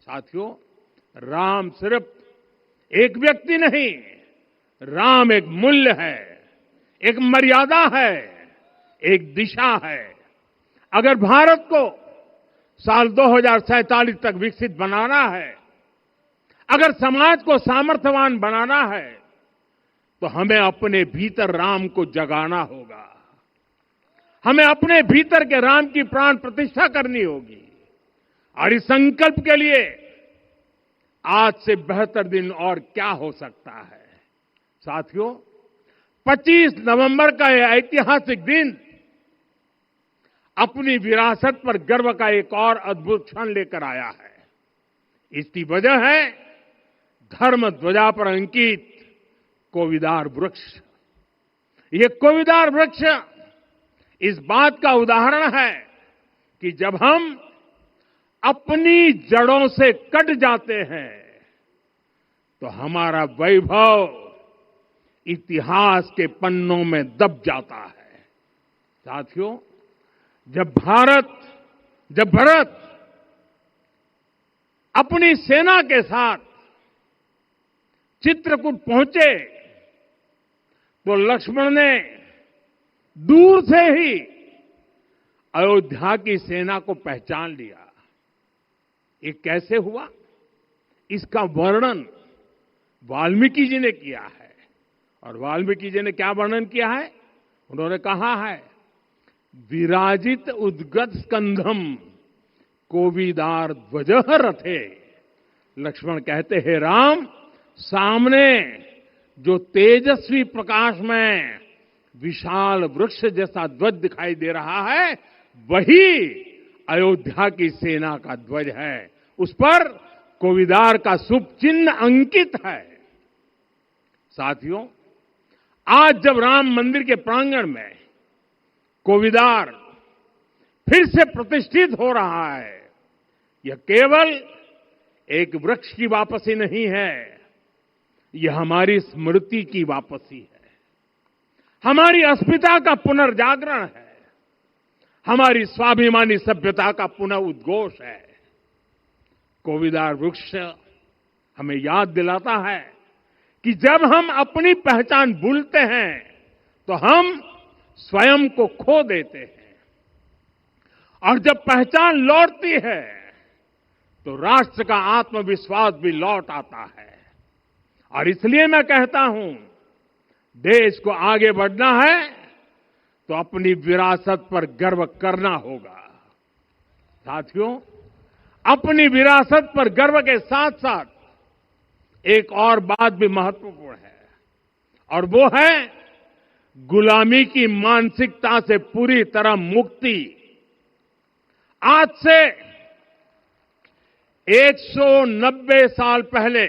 साथियों, राम सिर्फ एक व्यक्ति नहीं, राम एक मूल्य है, एक मर्यादा है, एक दिशा है। अगर भारत को साल 2047 तक विकसित बनाना है, अगर समाज को सामर्थ्यवान बनाना है, तो हमें अपने भीतर राम को जगाना होगा। हमें अपने भीतर के राम की प्राण प्रतिष्ठा करनी होगी। और इस संकल्प के लिए आज से बेहतर दिन और क्या हो सकता है। साथियों, 25 नवंबर का यह ऐतिहासिक दिन अपनी विरासत पर गर्व का एक और अद्भुत क्षण लेकर आया है। इसकी वजह है धर्म ध्वजा पर अंकित कोविदार वृक्ष। ये कोविदार वृक्ष इस बात का उदाहरण है कि जब हम अपनी जड़ों से कट जाते हैं तो हमारा वैभव इतिहास के पन्नों में दब जाता है। साथियों, जब भरत अपनी सेना के साथ चित्रकूट पहुंचे तो लक्ष्मण ने दूर से ही अयोध्या की सेना को पहचान लिया। ये कैसे हुआ, इसका वर्णन वाल्मीकि जी ने किया है। और वाल्मीकि जी ने क्या वर्णन किया है? उन्होंने कहा है, विराजित उद्गत स्कंधम कोविदार ध्वजः रथे। लक्ष्मण कहते हैं, राम, सामने जो तेजस्वी प्रकाश में विशाल वृक्ष जैसा ध्वज दिखाई दे रहा है, वही अयोध्या की सेना का ध्वज है। उस पर कोविदार का शुभ चिन्ह अंकित है। साथियों, आज जब राम मंदिर के प्रांगण में कोविदार फिर से प्रतिष्ठित हो रहा है, यह केवल एक वृक्ष की वापसी नहीं है, यह हमारी स्मृति की वापसी है, हमारी अस्मिता का पुनर्जागरण है, हमारी स्वाभिमानी सभ्यता का पुनः उद्घोष है। कोविदार वृक्ष हमें याद दिलाता है कि जब हम अपनी पहचान भूलते हैं तो हम स्वयं को खो देते हैं, और जब पहचान लौटती है तो राष्ट्र का आत्मविश्वास भी लौट आता है। और इसलिए मैं कहता हूं, देश को आगे बढ़ना है तो अपनी विरासत पर गर्व करना होगा। साथियों, अपनी विरासत पर गर्व के साथ साथ एक और बात भी महत्वपूर्ण है, और वो है गुलामी की मानसिकता से पूरी तरह मुक्ति। आज से 190 साल पहले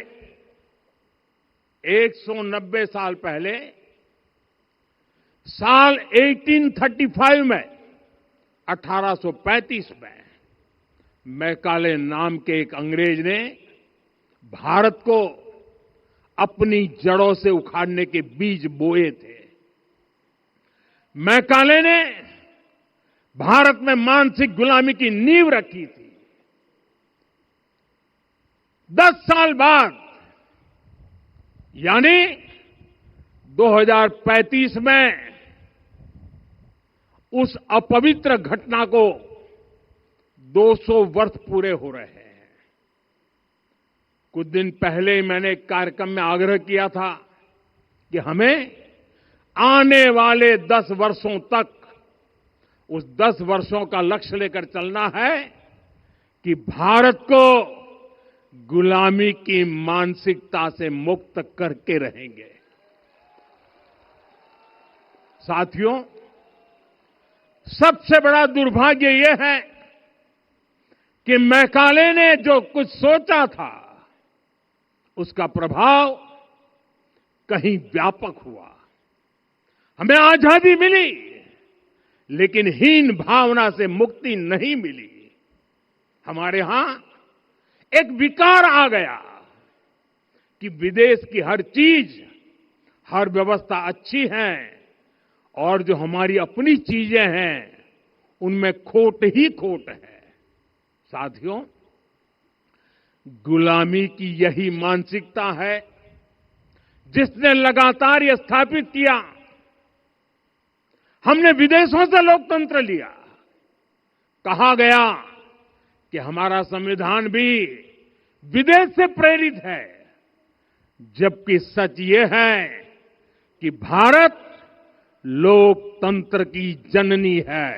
190 साल पहले साल 1835 में 1835 में मैकाले नाम के एक अंग्रेज ने भारत को अपनी जड़ों से उखाड़ने के बीज बोए थे। मैकाले ने भारत में मानसिक गुलामी की नींव रखी थी। 10 साल बाद यानी 2035 में उस अपवित्र घटना को 200 वर्ष पूरे हो रहे हैं। कुछ दिन पहले मैंने एक कार्यक्रम में आग्रह किया था कि हमें आने वाले 10 वर्षों तक उस 10 वर्षों का लक्ष्य लेकर चलना है कि भारत को गुलामी की मानसिकता से मुक्त करके रहेंगे। साथियों, सबसे बड़ा दुर्भाग्य यह है कि मैकाले ने जो कुछ सोचा था उसका प्रभाव कहीं व्यापक हुआ। हमें आजादी मिली, लेकिन हीन भावना से मुक्ति नहीं मिली। हमारे यहां एक विकार आ गया कि विदेश की हर चीज, हर व्यवस्था अच्छी है और जो हमारी अपनी चीजें हैं उनमें खोट ही खोट है। साथियों, गुलामी की यही मानसिकता है जिसने लगातार यह स्थापित किया। हमने विदेशों से लोकतंत्र लिया। कहा गया कि हमारा संविधान भी विदेश से प्रेरित है, जबकि सच ये है कि भारत लोकतंत्र की जननी है,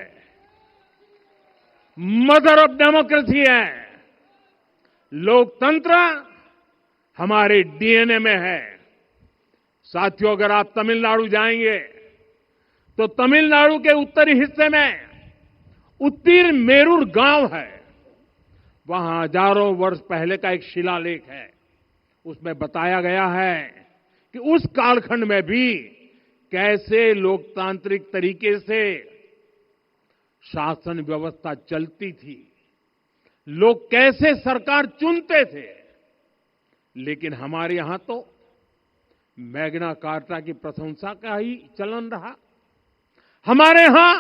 मदर ऑफ डेमोक्रेसी है। लोकतंत्र हमारे डीएनए में है। साथियों, अगर आप तमिलनाडु जाएंगे तो तमिलनाडु के उत्तरी हिस्से में उत्तीरमेरूर गांव है। वहां हजारों वर्ष पहले का एक शिलालेख है। उसमें बताया गया है कि उस कालखंड में भी कैसे लोकतांत्रिक तरीके से शासन व्यवस्था चलती थी, लोग कैसे सरकार चुनते थे। लेकिन हमारे यहां तो मैग्ना कार्टा की प्रशंसा का ही चलन रहा। हमारे यहां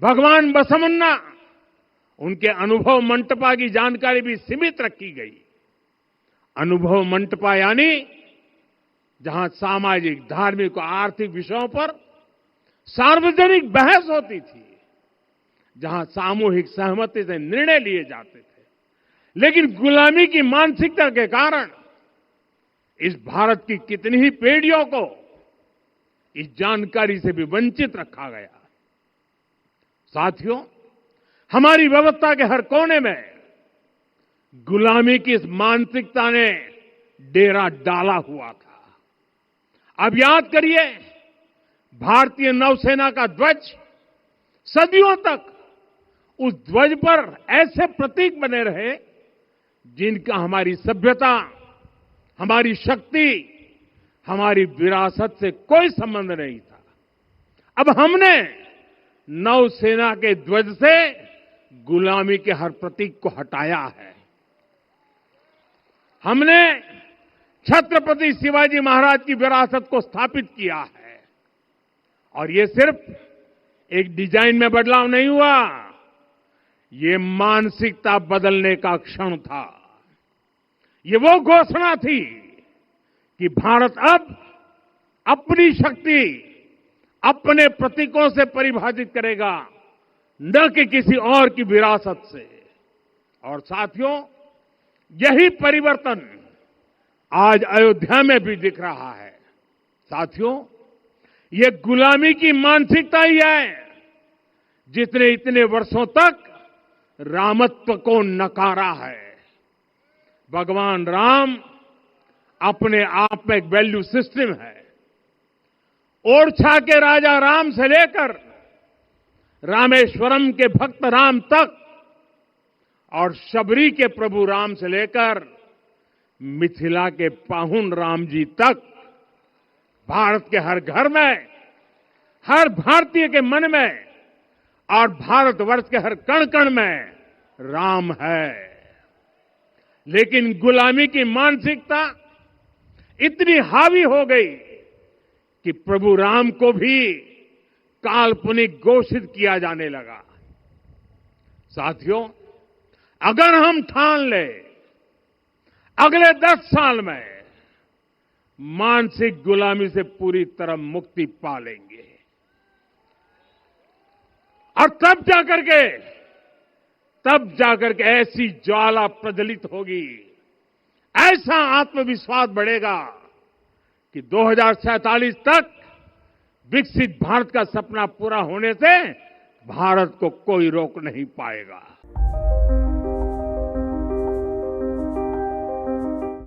भगवान बसवन्ना, उनके अनुभव मंटपा की जानकारी भी सीमित रखी गई। अनुभव मंटपा यानी जहां सामाजिक, धार्मिक और आर्थिक विषयों पर सार्वजनिक बहस होती थी, जहां सामूहिक सहमति से निर्णय लिए जाते थे। लेकिन गुलामी की मानसिकता के कारण इस भारत की कितनी ही पीढ़ियों को इस जानकारी से भी वंचित रखा गया। साथियों, हमारी व्यवस्था के हर कोने में गुलामी की इस मानसिकता ने डेरा डाला हुआ था। अब याद करिए, भारतीय नौसेना का ध्वज सदियों तक उस ध्वज पर ऐसे प्रतीक बने रहे जिनका हमारी सभ्यता, हमारी शक्ति, हमारी विरासत से कोई संबंध नहीं था। अब हमने नौसेना के ध्वज से गुलामी के हर प्रतीक को हटाया है। हमने छत्रपति शिवाजी महाराज की विरासत को स्थापित किया है। और ये सिर्फ एक डिजाइन में बदलाव नहीं हुआ, ये मानसिकता बदलने का क्षण था। ये वो घोषणा थी कि भारत अब अपनी शक्ति अपने प्रतीकों से परिभाषित करेगा, न कि किसी और की विरासत से। और साथियों, यही परिवर्तन आज अयोध्या में भी दिख रहा है। साथियों, ये गुलामी की मानसिकता ही है जिसने इतने वर्षों तक रामत्व को नकारा है। भगवान राम अपने आप में एक वैल्यू सिस्टम है। ओरछा के राजा राम से लेकर रामेश्वरम के भक्त राम तक और शबरी के प्रभु राम से लेकर मिथिला के पाहुन राम जी तक, भारत के हर घर में, हर भारतीय के मन में और भारतवर्ष के हर कण कण में राम है। लेकिन गुलामी की मानसिकता इतनी हावी हो गई कि प्रभु राम को भी काल्पनिक घोषित किया जाने लगा। साथियों, अगर हम ठान लें अगले 10 साल में मानसिक गुलामी से पूरी तरह मुक्ति पा लेंगे, और तब जाकर के ऐसी ज्वाला प्रज्वलित होगी, ऐसा आत्मविश्वास बढ़ेगा कि 2047 तक विकसित भारत का सपना पूरा होने से भारत को कोई रोक नहीं पाएगा।